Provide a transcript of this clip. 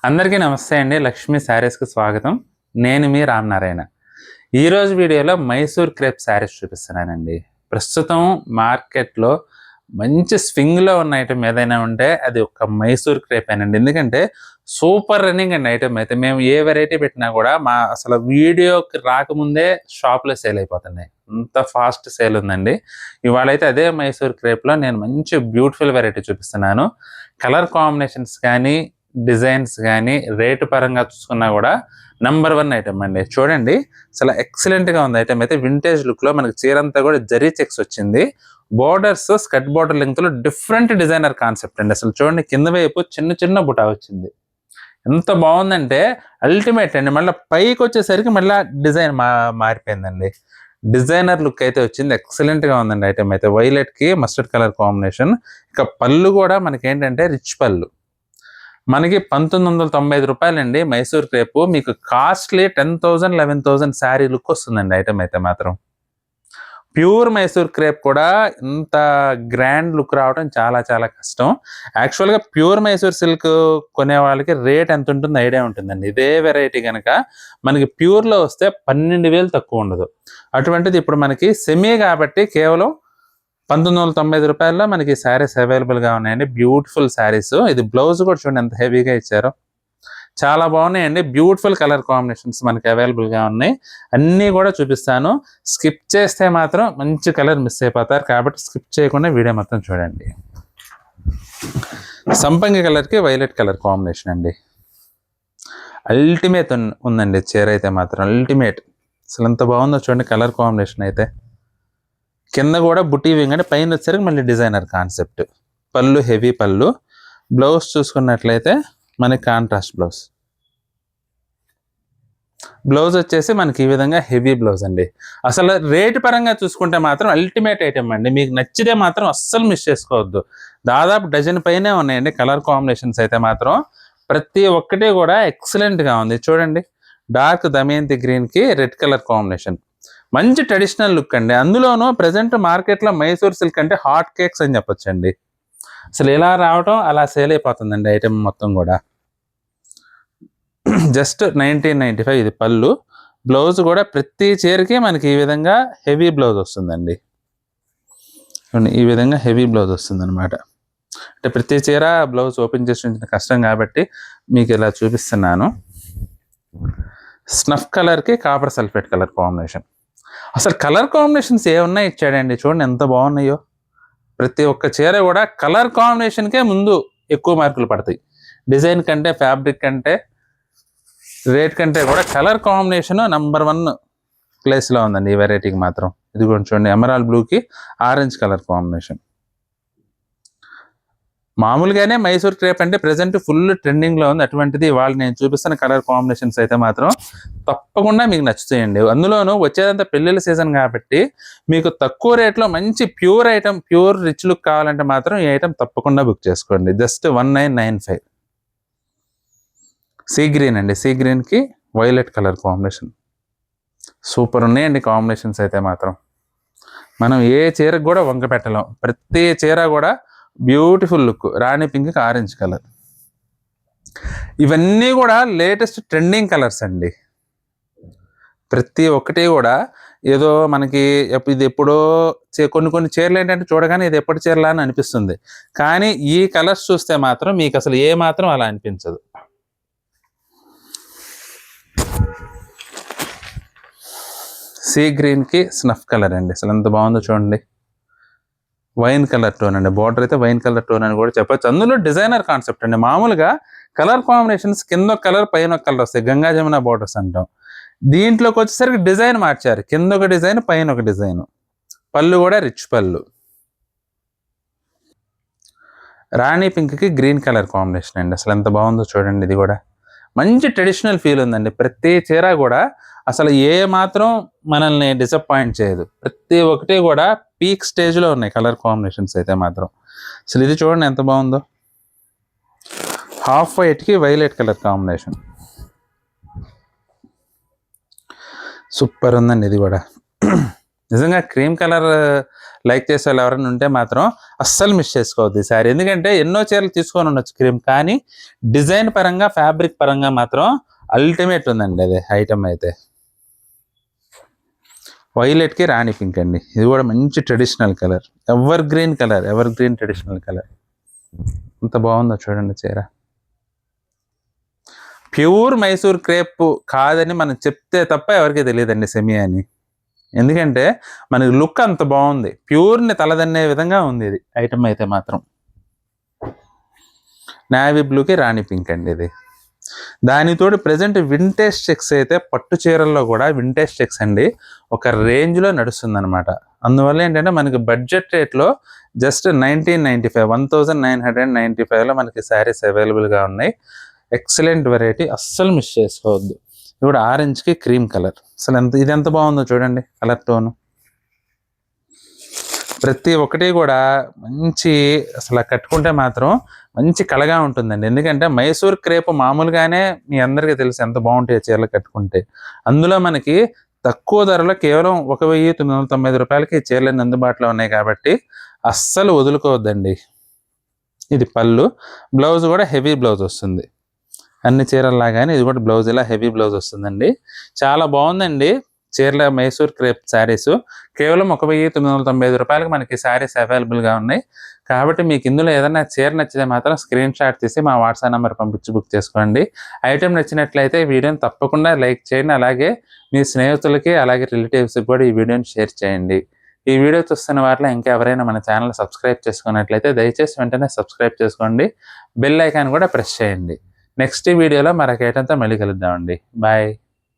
అందరికీ నమస్తే అండి. లక్ష్మీ శారీస్కి స్వాగతం. నేను మీ రామనారాయణ. ఈరోజు వీడియోలో మైసూర్ క్రేప్ శారీస్ చూపిస్తున్నానండి. ప్రస్తుతం మార్కెట్లో మంచి స్వింగ్లో ఉన్న ఐటమ్ ఏదైనా ఉంటే అది ఒక మైసూర్ క్రేపేనండి. ఎందుకంటే సూపర్ రన్నింగ్ అండి ఐటమ్ అయితే. మేము ఏ వెరైటీ పెట్టినా కూడా అసలు వీడియోకి రాకముందే షాప్లో సేల్ అయిపోతున్నాయి. అంత ఫాస్ట్ సేల్ ఉందండి. ఇవాళైతే అదే మైసూర్ క్రేప్లో నేను మంచి బ్యూటిఫుల్ వెరైటీ చూపిస్తున్నాను. కలర్ కాంబినేషన్స్ కానీ డిజైన్స్ కానీ రేటు పరంగా చూసుకున్నా కూడా నంబర్ 1 ఐటమ్ అండి. చూడండి అసలు ఎక్సలెంట్గా ఉంది ఐటమ్ అయితే. వింటేజ్ లుక్లో మనకి చీరంతా కూడా జరీ చెక్స్ వచ్చింది. బోర్డర్స్ స్కర్ట్ బోర్డర్ లెంగ్త్లో డిఫరెంట్ డిజైనర్ కాన్సెప్ట్ అండి. అసలు చూడండి కింద వైపు చిన్న చిన్న బుటా వచ్చింది. ఎంత బాగుందంటే అల్టిమేట్ అండి. మళ్ళీ పైకి వచ్చేసరికి మళ్ళీ డిజైన్ మారిపోయిందండి. డిజైనర్ లుక్ అయితే వచ్చింది. ఎక్సలెంట్గా ఉందండి ఐటమ్ అయితే. వైలెట్కి మస్టర్డ్ కలర్ కాంబినేషన్. ఇక పళ్ళు కూడా మనకి ఏంటంటే రిచ్ పళ్ళు. మనకి 1995 రూపాయలండి మైసూర్ క్రేపు. మీకు కాస్ట్లీ 10,000 11,000 శారీ లుక్ వస్తుందండి ఐటమ్ అయితే మాత్రం. ప్యూర్ మైసూర్ క్రేప్ కూడా ఇంత గ్రాండ్ లుక్ రావడం చాలా చాలా కష్టం. యాక్చువల్గా ప్యూర్ మైసూర్ సిల్క్ కొనే వాళ్ళకి రేట్ ఎంత ఉంటుందో ఐడియా ఉంటుందండి. ఇదే వెరైటీ కనుక మనకి ప్యూర్లో వస్తే 12,000 తక్కువ ఉండదు. అటువంటిది ఇప్పుడు మనకి సెమీ కాబట్టి కేవలం 1995 రూపాయల్లో మనకి శారీస్ అవైలబుల్గా ఉన్నాయండి. బ్యూటిఫుల్ శారీస్. ఇది బ్లౌజ్ కూడా చూడండి ఎంత హెవీగా ఇచ్చారో. చాలా బాగున్నాయండి. బ్యూటిఫుల్ కలర్ కాంబినేషన్స్ మనకి అవైలబుల్గా ఉన్నాయి. అన్నీ కూడా చూపిస్తాను. స్కిప్ చేస్తే మాత్రం మంచి కలర్ మిస్ అయిపోతారు. కాబట్టి స్కిప్ చేయకుండా వీడియో మొత్తం చూడండి. సంపంగి కలర్కి వైలెట్ కలర్ కాంబినేషన్ అండి. అల్టిమేట్ ఉందండి చీర అయితే మాత్రం. అల్టిమేట్. అసలు ఎంత బాగుందో చూడండి కలర్ కాంబినేషన్ అయితే. కింద కూడా బుటీ వింగ్ అంటే పైన వచ్చేసరికి మళ్ళీ డిజైనర్ కాన్సెప్ట్. పళ్ళు హెవీ పళ్ళు. బ్లౌజ్ చూసుకున్నట్లయితే మనకి కాంట్రాస్ట్ బ్లౌజ్. బ్లౌజ్ వచ్చేసి మనకి ఈ విధంగా హెవీ బ్లౌజ్ అండి. అసలు రేటు పరంగా చూసుకుంటే మాత్రం అల్టిమేట్ ఐటమ్ అండి. మీకు నచ్చితే మాత్రం అస్సలు మిస్ చేసుకోవద్దు. దాదాపు డజన్ పైనే ఉన్నాయండి కలర్ కాంబినేషన్స్ అయితే మాత్రం. ప్రతి ఒక్కటి కూడా ఎక్సలెంట్గా ఉంది. చూడండి డార్క్ దమయంతి గ్రీన్కి రెడ్ కలర్ కాంబినేషన్. మంచి ట్రెడిషనల్ లుక్ అండి. అందులోనూ ప్రజెంట్ మార్కెట్లో మైసూర్ సిల్క్ అంటే హాట్ కేక్స్ అని చెప్పొచ్చండి. అసలు ఇలా రావటం అలా సేల్ అయిపోతుందండి ఐటమ్ మొత్తం కూడా. జస్ట్ 1995 ఇది పళ్ళు. బ్లౌజ్ కూడా ప్రతి చీరకి మనకి ఈ విధంగా హెవీ బ్లౌజ్ వస్తుందండి. ఈ విధంగా హెవీ బ్లౌజ్ వస్తుంది అనమాట. అంటే ప్రతి చీర బ్లౌజ్ ఓపెన్ చేసి ఉంచిన కష్టం కాబట్టి మీకు ఇలా చూపిస్తున్నాను. స్నఫ్ కలర్కి కాపర్ సల్ఫేట్ కలర్ కాంబినేషన్. అసలు కలర్ కాంబినేషన్స్ ఏమున్నాయి ఇచ్చాడండి. చూడండి ఎంత బాగున్నాయో. ప్రతి ఒక్క చీర కూడా కలర్ కాంబినేషన్కే ముందు ఎక్కువ మార్కులు పడతాయి. డిజైన్ కంటే, ఫ్యాబ్రిక్ కంటే, రేట్ కంటే కూడా కలర్ కాంబినేషన్ నంబర్ 1 ప్లేస్లో ఉందండి ఈ వెరైటీకి మాత్రం. ఇది కూడా చూడండి ఎమరాల్డ్ బ్లూకి ఆరెంజ్ కలర్ కాంబినేషన్. మామూలుగానే మైసూర్ క్రేప్ అంటే ప్రజెంట్ ఫుల్ ట్రెండింగ్లో ఉంది. అటువంటిది వాళ్ళు నేను చూపిస్తున్న కలర్ కాంబినేషన్స్ అయితే మాత్రం తప్పకుండా మీకు నచ్చుతాయండి. అందులోనూ వచ్చేదంతా పెళ్ళిళ్ళ సీజన్ కాబట్టి మీకు తక్కువ రేట్లో మంచి pure item, pure rich look కావాలంటే మాత్రం ఈ ఐటమ్ తప్పకుండా బుక్ చేసుకోండి. జస్ట్ 1995. సీ గ్రీన్ అండి. సీ గ్రీన్కి వైలెట్ కలర్ కాంబినేషన్. సూపర్ ఉన్నాయండి కాంబినేషన్స్ అయితే మాత్రం. మనం ఏ చీరకు కూడా వంక పెట్టలేం. ప్రతి చీర కూడా బ్యూటిఫుల్ లుక్. రాణి పింక్కి ఆరెంజ్ కలర్. ఇవన్నీ కూడా లేటెస్ట్ ట్రెండింగ్ కలర్స్ అండి. ప్రతి ఒక్కటి కూడా ఏదో మనకి ఇది ఎప్పుడో కొన్ని చీరలు ఏంటంటే చూడగానే ఇది ఎప్పటి చీరలా అని అనిపిస్తుంది. కానీ ఈ కలర్స్ చూస్తే మాత్రం మీకు అసలు ఏ మాత్రం అలా అనిపించదు. సీ గ్రీన్కి స్నఫ్ కలర్ అండి. అసలు ఎంత బాగుందో చూడండి. వైన్ కలర్ టోన్ అండి. బార్డర్ అయితే వైన్ కలర్ టోన్ అని కూడా చెప్పచ్చు. అందులో డిజైనర్ కాన్సెప్ట్ అండి. మామూలుగా కలర్ కాంబినేషన్స్ కింద ఒక కలర్ పైన ఒక కలర్ వస్తాయి. గంగా జమున బార్డర్స్ అంటాం. దీంట్లోకి వచ్చేసరికి డిజైన్ మార్చారు. కింద ఒక డిజైన్, పైన ఒక డిజైన్. పళ్ళు కూడా రిచ్ పళ్ళు. రాణి పింక్కి గ్రీన్ కలర్ కాంబినేషన్ అండి. అసలు ఎంత బాగుందో చూడండి. ఇది కూడా మంచి ట్రెడిషనల్ ఫీల్ ఉందండి. ప్రతి చీర కూడా అసలు ఏ మాత్రం మనల్ని డిసప్పాయింట్ చేయదు. ప్రతి ఒక్కటి కూడా పీక్ స్టేజ్లో ఉన్నాయి కలర్ కాంబినేషన్స్ అయితే మాత్రం. అసలు ఇది చూడండి ఎంత బాగుందో. హాఫ్ వైట్కి వైలెట్ కలర్ కాంబినేషన్. సూపర్ ఉందండి ఇది కూడా. నిజంగా క్రీమ్ కలర్ లైక్ చేసే వాళ్ళు ఎవరైనా ఉంటే మాత్రం అస్సలు మిస్ చేసుకోవద్దు ఈ శారీ. ఎందుకంటే ఎన్నో చీరలు తీసుకొని ఉండొచ్చు క్రీమ్, కానీ డిజైన్ పరంగా ఫ్యాబ్రిక్ పరంగా మాత్రం అల్టిమేట్ ఉందండి అది ఐటమ్ అయితే. వైలెట్కి రాణి పింక్ అండి, ఇది కూడా మంచి traditional colour, ever green colour, ever green traditional colour. ఎంత బాగుందో చూడండి చీర. ప్యూర్ మైసూర్ క్రేప్ కాదని మనం చెప్తే తప్ప ఎవరికి తెలియదండి సెమీ అని. ఎందుకంటే మనకి లుక్ అంత బాగుంది, ప్యూర్ని తలదన్నే విధంగా ఉంది ఇది ఐటమ్ అయితే మాత్రం. నావీ బ్లూకి రాణి పింక్ అండి ఇది. దానితోటి ప్రజెంట్ వింటేజ్ చెక్స్ అయితే పట్టు చీరల్లో కూడా వింటేజ్ చెక్స్ అండి ఒక రేంజ్లో నడుస్తుంది అనమాట. అందువల్ల ఏంటంటే మనకి బడ్జెట్ రేట్లో జస్ట్ 1995 మనకి శారీస్ అవైలబుల్గా ఉన్నాయి. ఎక్సలెంట్ వెరైటీ, అస్సలు మిస్ చేసుకోవద్దు. ఇప్పుడు ఆరెంజ్కి క్రీమ్ కలర్, అసలు ఇది ఎంత బాగుందో చూడండి కలర్ టోను. ప్రతి ఒక్కటి కూడా మంచి, అసలు కట్టుకుంటే మాత్రం మంచి కళగా ఉంటుందండి. ఎందుకంటే మైసూర్ క్రేప్ మామూలుగానే మీ అందరికీ తెలుసు ఎంత బాగుంటాయి చీరలు కట్టుకుంటే. అందులో మనకి తక్కువ ధరలో కేవలం 1990 రూపాయలకి చీరలన్నీ అందుబాటులో ఉన్నాయి కాబట్టి అస్సలు వదులుకోవద్దండి. ఇది పళ్ళు, బ్లౌజ్ కూడా హెవీ బ్లౌజ్ వస్తుంది. అన్ని చీరల్లాగానే ఇది కూడా బ్లౌజ్ ఇలా హెవీ బ్లౌజ్ వస్తుందండి. చాలా బాగుందండి చీరల మైసూర్ క్రేప్ శారీస్. కేవలం 1990 రూపాయలకి మనకి శారీస్ అవైలబుల్గా ఉన్నాయి. కాబట్టి మీకు ఇందులో ఏదైనా చీర నచ్చితే మాత్రం స్క్రీన్ షాట్ తీసి మా వాట్సాప్ నెంబర్ పంపించి బుక్ చేసుకోండి. ఐటెం నచ్చినట్లయితే వీడియోని తప్పకుండా లైక్ చేయండి. అలాగే మీ స్నేహితులకి అలాగే రిలేటివ్స్కి కూడా ఈ వీడియోని షేర్ చేయండి. ఈ వీడియో చూస్తున్న వారిలో ఇంకా ఎవరైనా మన ఛానల్ సబ్స్క్రైబ్ చేసుకున్నట్లయితే దయచేసి వెంటనే సబ్స్క్రైబ్ చేసుకోండి. బెల్ ఐకాన్ కూడా ప్రెస్ చేయండి. నెక్స్ట్ వీడియోలో మరొక ఐటెంతో మళ్ళీ కలుద్దామండి. బాయ్.